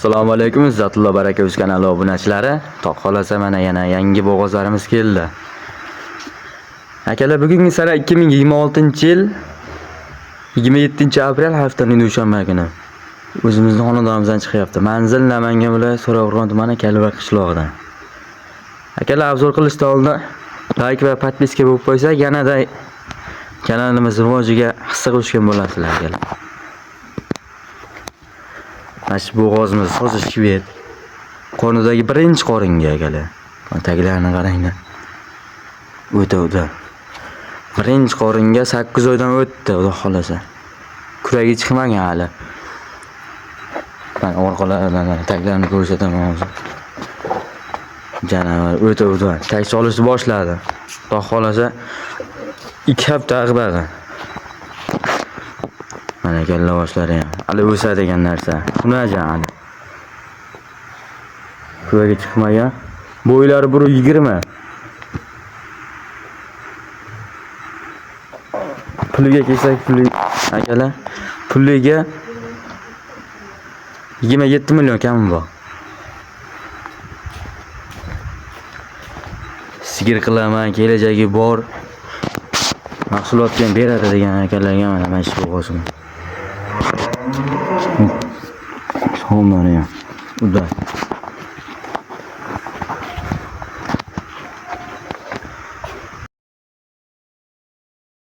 Assalomu alaykum, Izzatullo baraka o'z kanali obunachilari. Toq xolasa mana yana yangi bo'g'ozlarimiz keldi. Akalar, bugungi sana 2026-yil 27-aprel haftaning dushanba kuni o'zimizning xonadonimizdan chiqyapti. Manzil Namangan viloyati So'rovron tumani Kalva qishlog'idan. Akalar, obzor qilishdan oldin like va podpiska bo'lib qo'ysak, yanada kanalimiz rivojiga hissa qo'shgan bo'lasizlar akalar. Mana bu bo'g'ozimiz hozir shved. Qornidagi birinchi qoringa akalar. Taglarini qaranglar. O'tdi. Birinchi qoringa 8 oydan o'tdi, xudo xolasa. Kuragi chiqmagan hali. Men orqalaridan taglarini ko'rsataman hozir. Janavar o'tdi. Tag solishni boshladi. Xudo xolasa 2 hafta aqbadi. Mana kalla boshlari ham. Hali o'sadigan narsa. Xunajan hali. Kuragi chiqmagan. Bo'ylari 1.20. Puliga kelsak, akalar, puliga 27 million kami bor. Sigir qilaman, kelajagi bor. Mahsulot ham beradi degan akalarga mana shu bo'g'ozim. So'mlari ham. Uda.